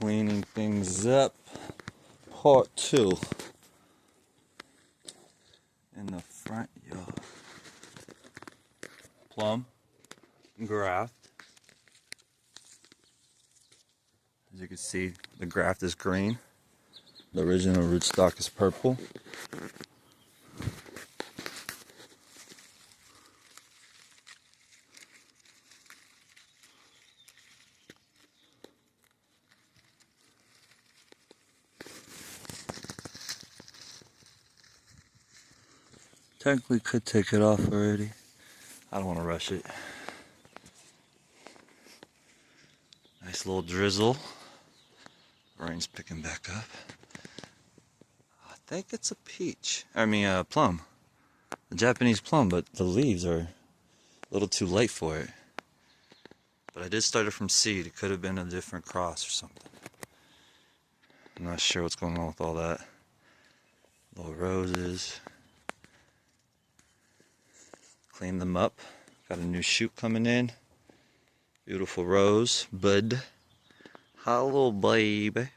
Cleaning things up, part 2 in the front yard. Plum, graft. As you can see, the graft is green. The original rootstock is purple. Technically could take it off already. I don't want to rush it. Nice little drizzle. Rain's picking back up. I think it's a peach. Plum. A Japanese plum, but the leaves are a little too light for it. But I did start it from seed. It could have been a different cross or something. I'm not sure what's going on with all that. Little roses. Clean them up. Got a new shoot coming in. Beautiful rose bud. Hello, baby.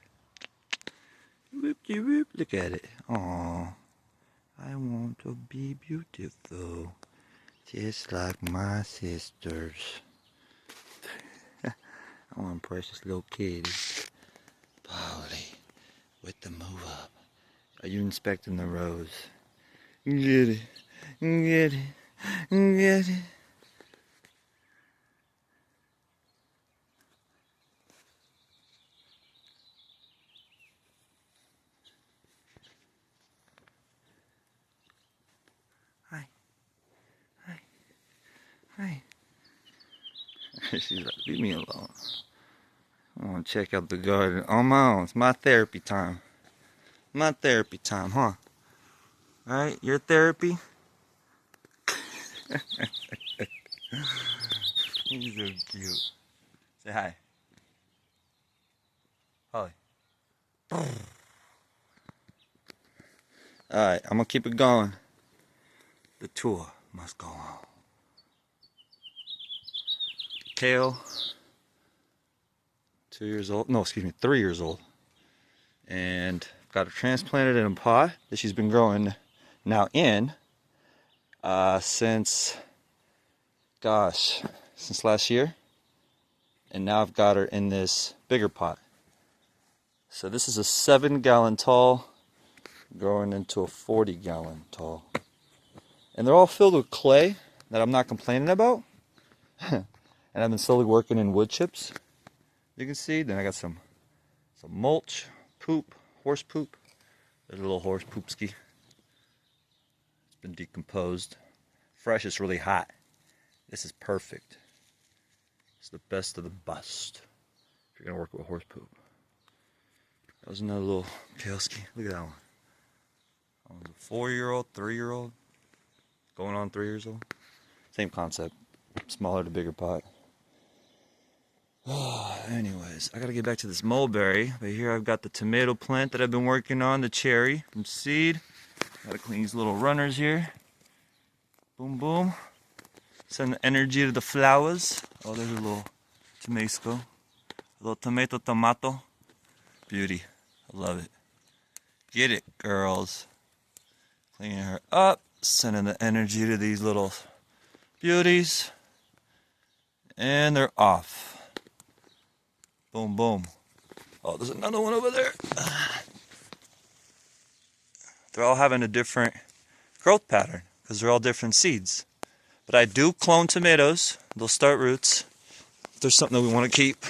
Whoopty whoop. Look at it. Aww. I want to be beautiful. Just like my sisters. I want precious little kitty. Polly. With the move up. Are you inspecting the rose? Get it. Get it. Get it. Hi. Hi. Hi. She's like, leave me alone. I want to check out the garden on my own. It's my therapy time. My therapy time, huh? Alright, your therapy? He's so cute. Say hi. Holly. Alright, I'm gonna keep it going. The tour must go on. Kale. 2 years old. No, excuse me, 3 years old. And got her transplanted in a pot that she's been growing now in since last year. And now I've got her in this bigger pot. So this is a 7-gallon tall growing into a 40-gallon tall. And they're all filled with clay that I'm not complaining about. And I've been slowly working in wood chips. You can see. Then I got some mulch, poop, horse poop. There's a little horse poopski. It's been decomposed. Fresh, it's really hot. This is perfect. It's the best of the best if you're gonna work with horse poop. That was another little kaleski. Look at that one. That one's a 4-year-old, 3-year-old, going on 3 years old. Same concept. Smaller to bigger pot. Anyways, I gotta get back to this mulberry. But here I've got the tomato plant that I've been working on, the cherry from seed. Gotta clean these little runners here. Boom, boom. Send the energy to the flowers. Oh, there's a little tomato. A little tomato. Beauty. I love it. Get it, girls. Cleaning her up. Sending the energy to these little beauties. And they're off. Boom, boom. Oh, there's another one over there. They're all having a different growth pattern because they're all different seeds. But I do clone tomatoes. They'll start roots. If there's something that we want to keep.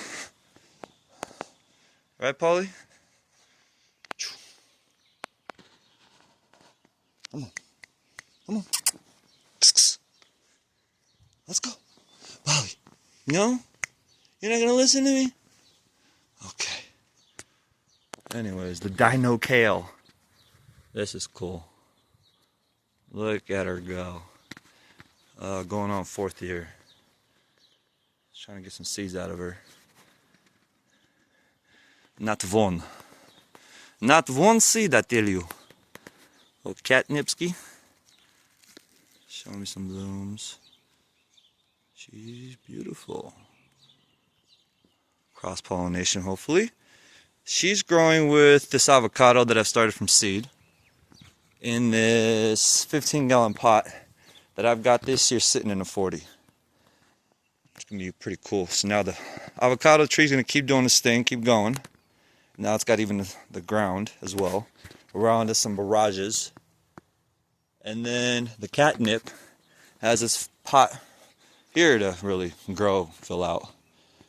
Right, Polly? Come on. Come on. Let's go. Polly, no? You're not going to listen to me? Okay. Anyways, the dino kale. This is cool. Look at her go. Going on 4th year. Just trying to get some seeds out of her. Not one. Not one seed, I tell you. Little catnipski. Show me some blooms. She's beautiful. Cross-pollination, hopefully. She's growing with this avocado that I've started from seed in this 15-gallon pot that I've got this year sitting in a 40. It's gonna be pretty cool. So now the avocado tree is gonna keep doing this thing, keep going. Now it's got even the ground as well. We're on to some barrages. And then the catnip has this pot here to really grow, fill out.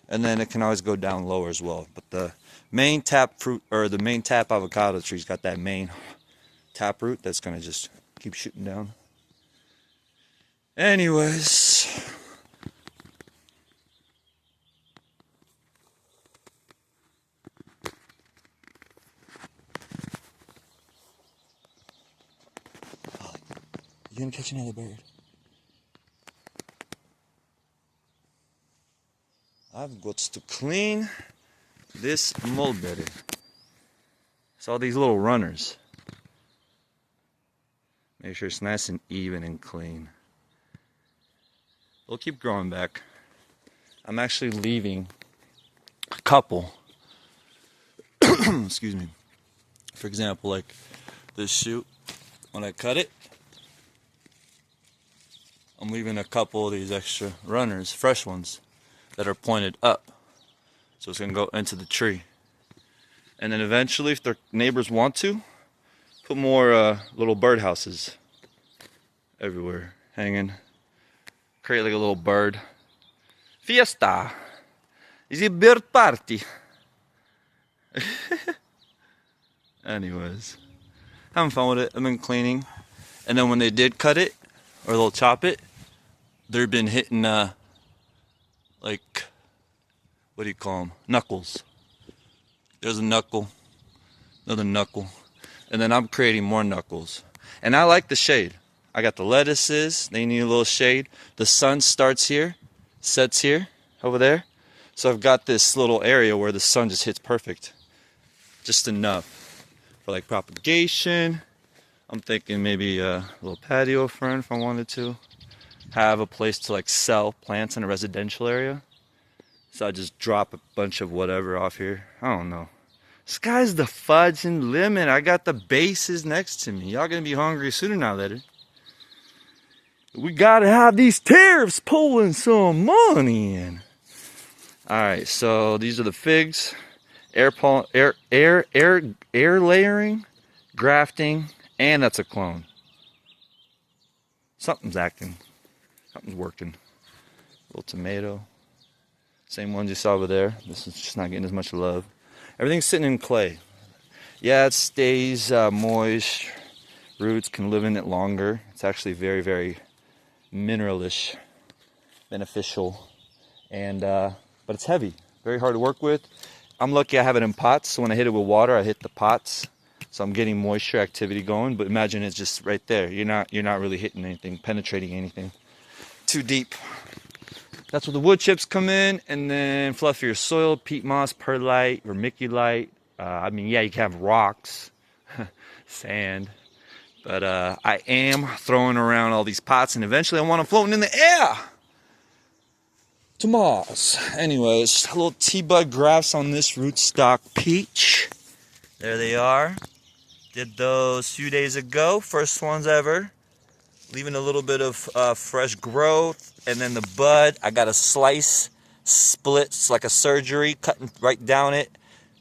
And then it can always go down lower as well. But the main tap fruit, or the main tap avocado tree's got that main tap root that's gonna just keep shooting down. Anyways. You gonna catch another bird? I've got to clean this mulberry. It's all these little runners. Make sure it's nice and even and clean. They'll keep growing back. I'm actually leaving a couple. Excuse me. For example, like this shoot, when I cut it, I'm leaving a couple of these extra runners, fresh ones, that are pointed up. So it's gonna go into the tree. And then eventually, if their neighbors want to, put more little birdhouses everywhere, hanging. Create like a little bird fiesta. Is it bird party? Anyways, having fun with it. I've been cleaning. And then when they did cut it, or they'll chop it, they've been hitting like, what do you call them? Knuckles. There's a knuckle, another knuckle, and then I'm creating more knuckles. And I like the shade. I got the lettuces, they need a little shade. The sun starts here, sets here, over there. So I've got this little area where the sun just hits perfect. Just enough for like propagation. I'm thinking maybe a little patio front if I wanted to. Have a place to like sell plants in a residential area. So I just drop a bunch of whatever off here. I don't know. Sky's the fudging limit. I got the bases next to me. Y'all gonna be hungry sooner or later. We gotta have these tariffs pulling some money in. Alright, so these are the figs. Air layering, grafting, and that's a clone. Something's acting. Something's working. Little tomato. Same ones you saw over there. This is just not getting as much love. Everything's sitting in clay. Yeah, it stays moist. Roots can live in it longer. It's actually very, very mineralish, beneficial, and but it's heavy. Very hard to work with. I'm lucky I have it in pots, so when I hit it with water, I hit the pots. So I'm getting moisture activity going. But imagine it's just right there. You're not really hitting anything, penetrating anything too deep. That's where the wood chips come in, and then fluffier soil, peat moss, perlite, vermiculite. I mean, yeah, you can have rocks, sand, but I am throwing around all these pots, and eventually I want them floating in the air. To Mars. Anyways, little T-bud grafts on this rootstock peach. There they are. Did those a few days ago. First ones ever. Leaving a little bit of fresh growth. And then the bud, I got a slice, splits like a surgery, cutting right down it,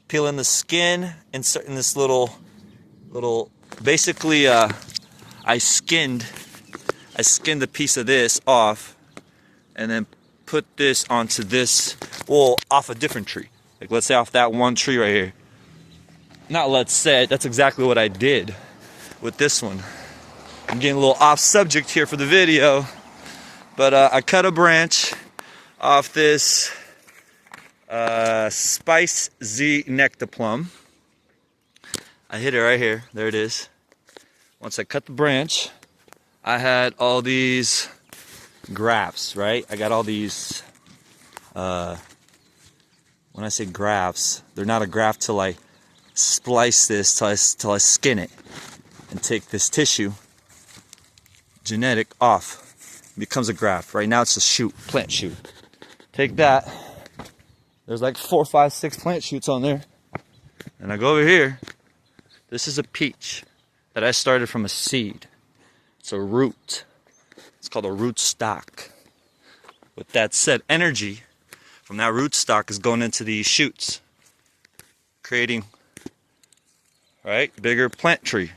peeling the skin, inserting this little, basically I skinned a piece of this off, and then put this onto this, well, off a different tree. Like let's say off that one tree right here. Not let's say, that's exactly what I did with this one. I'm getting a little off subject here for the video. But I cut a branch off this Spice Z Nectaplum. I hit it right here. There it is. Once I cut the branch, I had all these grafts, right? I got all these, when I say grafts, they're not a graft till I splice this, till I skin it and take this tissue, genetic, off. Becomes a graft. Right now it's a shoot, plant shoot. Take that. There's like 4, 5, 6 plant shoots on there. And I go over here. This is a peach that I started from a seed. It's a root. It's called a root stock. With that said, energy from that root stock is going into these shoots, creating, right, bigger plant tree.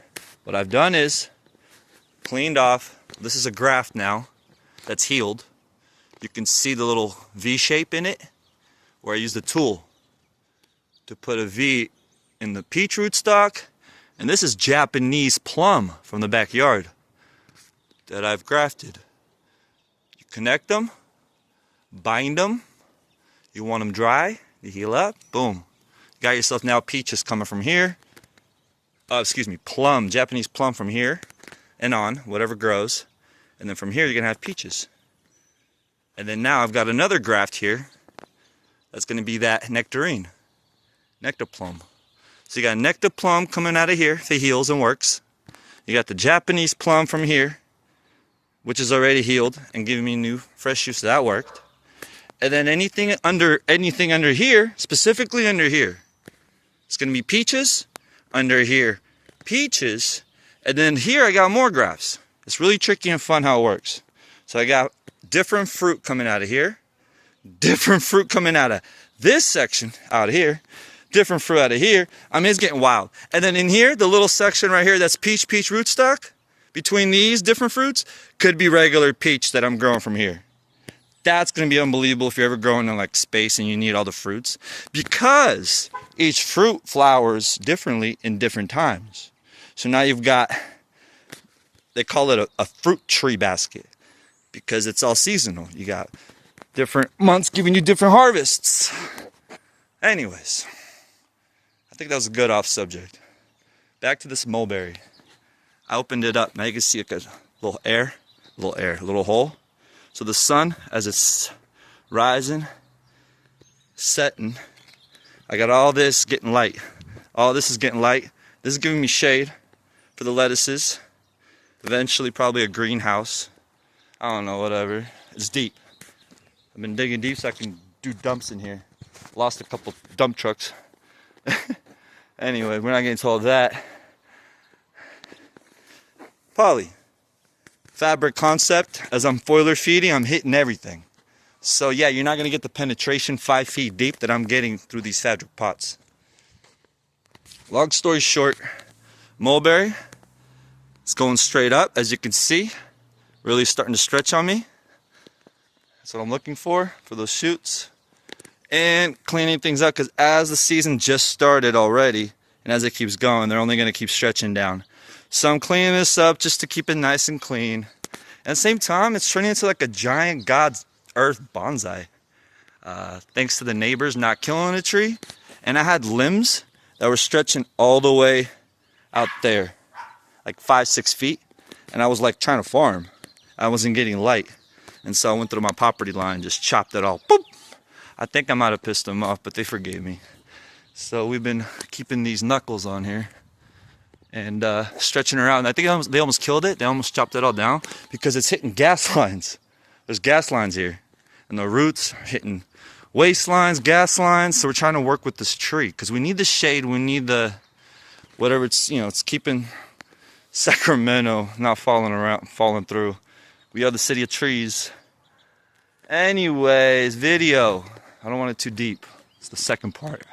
What I've done is cleaned off. This is a graft now that's healed. You can see the little V shape in it, where I used a tool to put a V in the peach root stock. And this is Japanese plum from the backyard that I've grafted. You connect them, bind them. You want them dry, you heal up, boom. You got yourself now peaches coming from here. Plum, Japanese plum from here and on, whatever grows. And then from here, you're gonna have peaches. And then now I've got another graft here. That's gonna be that nectarine, nectar plum. So you got nectar plum coming out of here, if it heals and works. You got the Japanese plum from here, which is already healed and giving me new fresh juice. That worked. And then anything under here, specifically under here, it's gonna be peaches. Under here, peaches. And then here I got more grafts. It's really tricky and fun how it works. So I got different fruit coming out of here, different fruit coming out of this section out of here, different fruit out of here. I mean, it's getting wild. And then in here, the little section right here, that's peach rootstock. Between these different fruits, could be regular peach that I'm growing from here. That's going to be unbelievable if you're ever growing in like space and you need all the fruits. Because each fruit flowers differently in different times. So now you've got, they call it a fruit tree basket. Because it's all seasonal. You got different months giving you different harvests. Anyways. I think that was a good off subject. Back to this mulberry. I opened it up. Now you can see a little hole. So the sun, as it's rising, setting, I got all this getting light. All this is getting light. This is giving me shade for the lettuces. Eventually probably a greenhouse. I don't know, whatever. It's deep. I've been digging deep so I can do dumps in here. Lost a couple dump trucks. Anyway, we're not getting told that. Poly. Fabric concept. As I'm foiler feeding, I'm hitting everything. So yeah, you're not going to get the penetration 5 feet deep that I'm getting through these fabric pots. Long story short, mulberry. It's going straight up, as you can see. Really starting to stretch on me. That's what I'm looking for those shoots. And cleaning things up, because as the season just started already, and as it keeps going, they're only going to keep stretching down. So I'm cleaning this up just to keep it nice and clean. At the same time, it's turning into like a giant God's earth bonsai. Thanks to the neighbors not killing the tree. And I had limbs that were stretching all the way out there, like 5-6 feet. And I was like trying to farm. I wasn't getting light. And so I went through my property line and just chopped it all. Boop! I think I might have pissed them off, but they forgave me. So we've been keeping these knuckles on here and stretching around. I think they almost killed it. They almost chopped it all down because it's hitting gas lines. There's gas lines here. And the roots are hitting waste lines, gas lines. So we're trying to work with this tree because we need the shade. We need the, whatever it's, it's keeping Sacramento not falling through. We are the city of trees. Anyways, video. I don't want it too deep. It's the second part.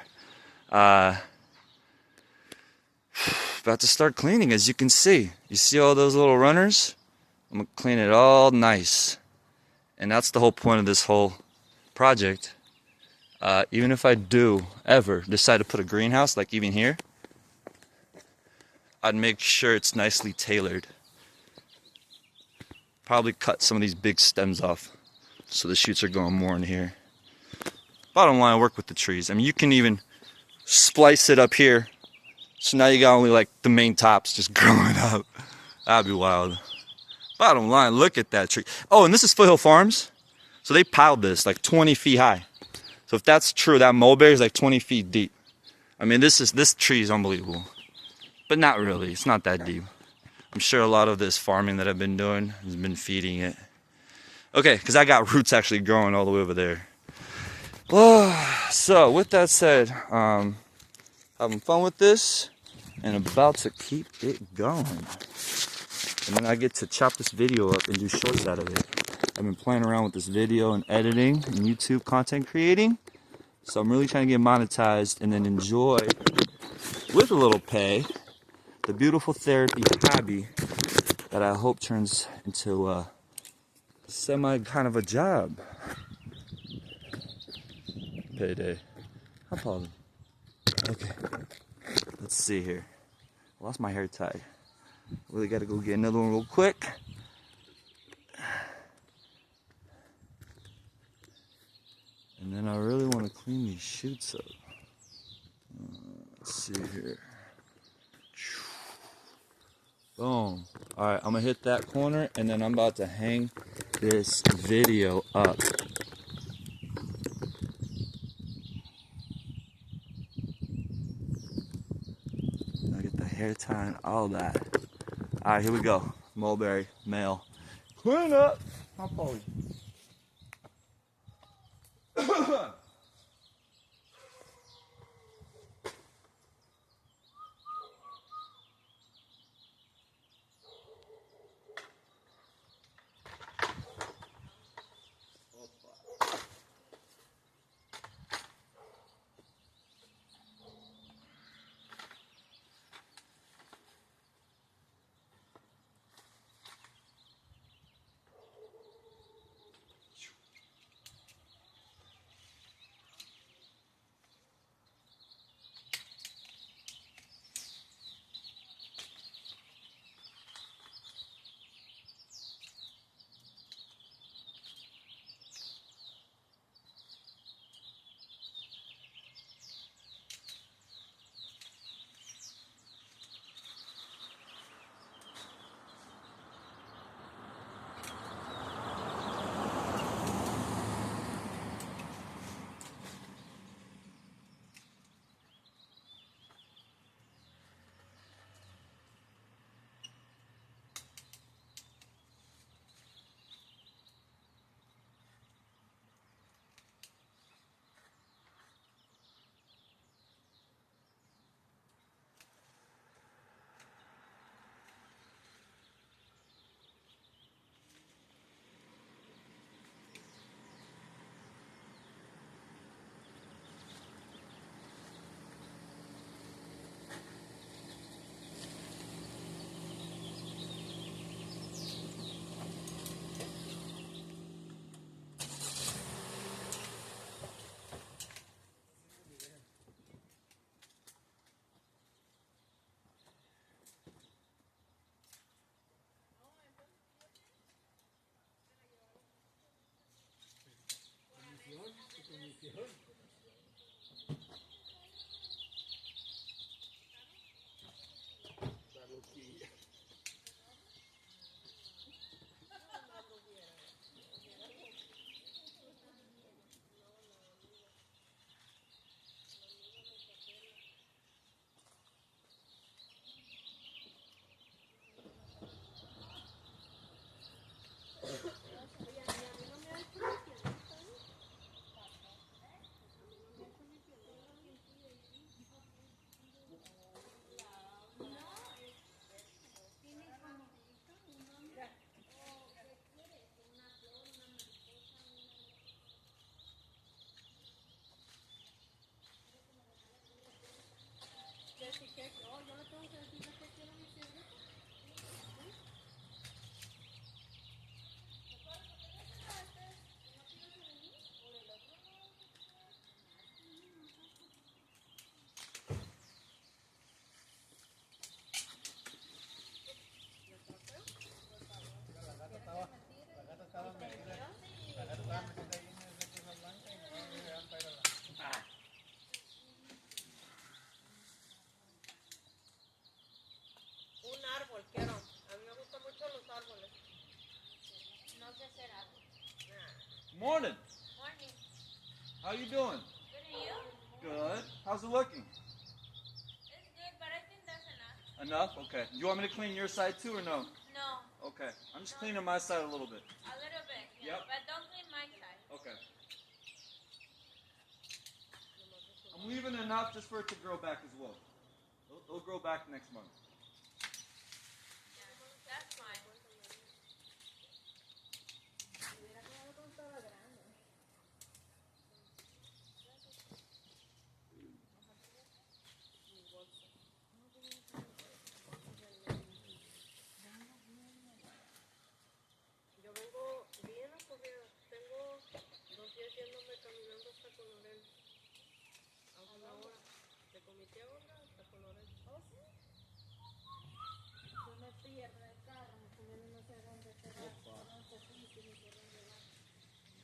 About to start cleaning, as you can see. You see all those little runners? I'm going to clean it all nice. And that's the whole point of this whole project. Even if I do ever decide to put a greenhouse, like even here, I'd make sure it's nicely tailored. Probably cut some of these big stems off so the shoots are going more in here. Bottom line, I work with the trees. I mean, you can even splice it up here. So now you got only like the main tops just growing up. That'd be wild. Bottom line, look at that tree. Oh, and this is Foothill Farms. So they piled this like 20 feet high. So if that's true, that mulberry is like 20 feet deep. I mean, this tree is unbelievable. But not really, it's not that deep. I'm sure a lot of this farming that I've been doing has been feeding it. Okay, because I got roots actually growing all the way over there. So with that said, having fun with this and about to keep it going. And then I get to chop this video up and do shorts out of it. I've been playing around with this video and editing and YouTube content creating. So I'm really trying to get monetized and then enjoy, with a little pay, the beautiful therapy hobby that I hope turns into a semi kind of a job. Payday. Hi, Polly. Okay. Let's see here. Lost my hair tie. Really gotta go get another one real quick. And then I really want to clean these shoots up. Let's see here. Boom. Alright, I'm gonna hit that corner and then I'm about to hang this video up. I get the hair tie and all that. Alright, here we go. Mulberry, male. Clean up! How Polly? Morning. Morning. How you doing? Good, and you? Good. How's it looking? It's good, but I think that's enough. Enough? Okay. You want me to clean your side too or no? No. Okay. I'm just cleaning my side a little bit. A little bit, yeah. Yep. But don't clean my side. Okay. I'm leaving enough just for it to grow back as well. It'll grow back next month. Yeah, that's fine. Yo vengo bien ocurrida. Tengo 2 días yéndome caminando hasta Colorel. A una hora. De Comité a Honda hasta Colorel. ¿Oh, sí? Yo me pierdo el carro, yo no sé dónde se va, no sé si por dónde va.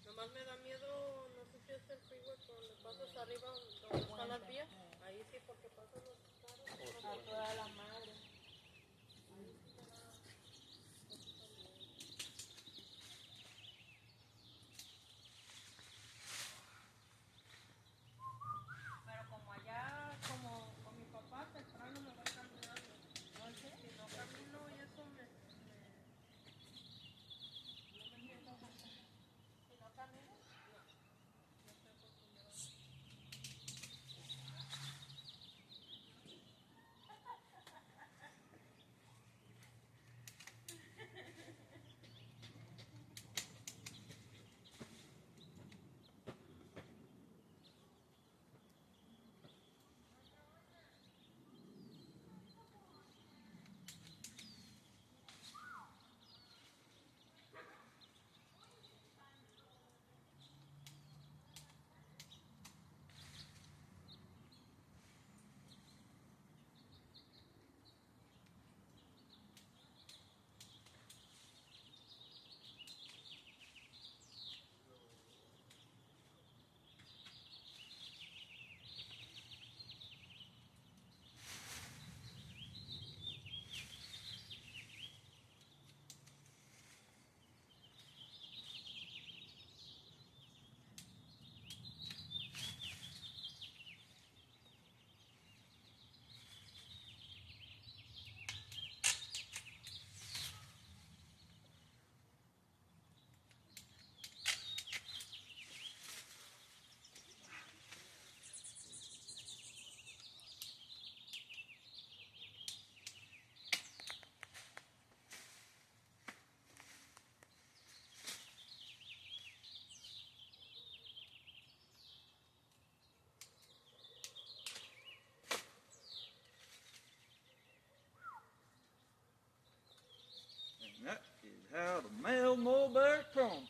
Nomás me da miedo, no sé si es el freeway cuando pasas arriba donde están las vías. Ahí sí, porque pasan los carros. A toda la madre. Pero como allá, como con mi papá, temprano me voy caminando. ¿No sé? Si no camino y eso me... No me siento mucho. Si no camino, No estoy acostumbrada. And that is how the male mulberry prune.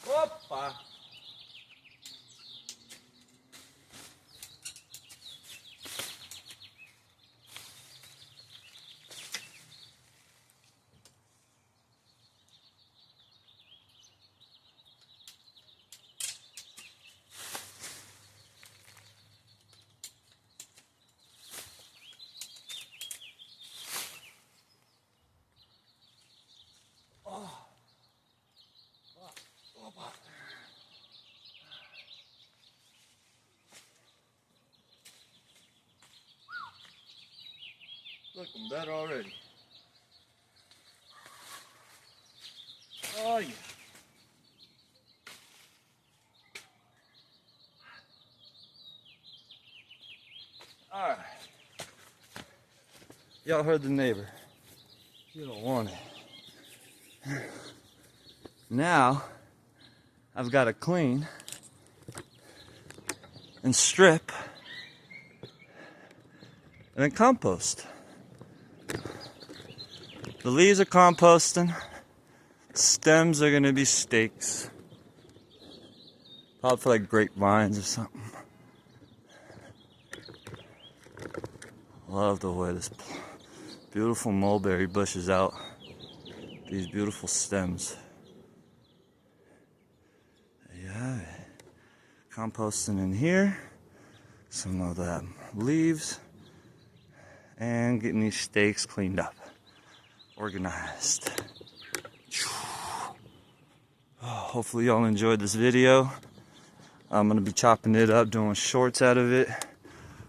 Opa! Looking better already. Oh yeah. Alright. Y'all heard the neighbor. You don't want it. Now, I've got to clean and strip and then compost. The leaves are composting. Stems are gonna be stakes. Probably for like grapevines or something. Love the way this beautiful mulberry bush is out. These beautiful stems. There you have it. Composting in here. Some of that leaves. And getting these stakes cleaned up. Organized. Hopefully y'all enjoyed this video. I'm gonna be chopping it up, doing shorts out of it,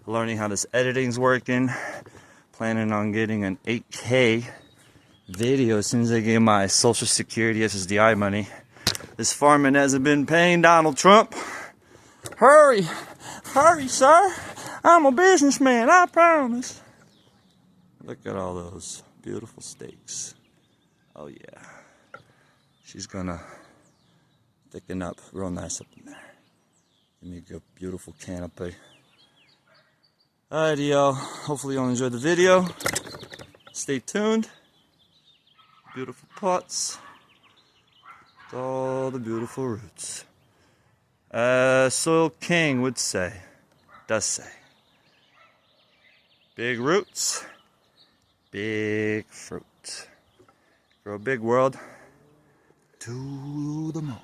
learning how this editing's working, planning on getting an 8K video as soon as I get my Social Security SSDI money. This farming hasn't been paying Donald Trump. Hurry, hurry, sir. I'm a businessman, I promise. Look at all those beautiful steaks. Oh yeah. She's gonna thicken up real nice up in there. Give me a good, beautiful canopy. Alrighty, y'all. Hopefully y'all enjoyed the video. Stay tuned. Beautiful pots. With all the beautiful roots. Soil King would say, does say, big roots, big fruit. Grow big, world. To the moon.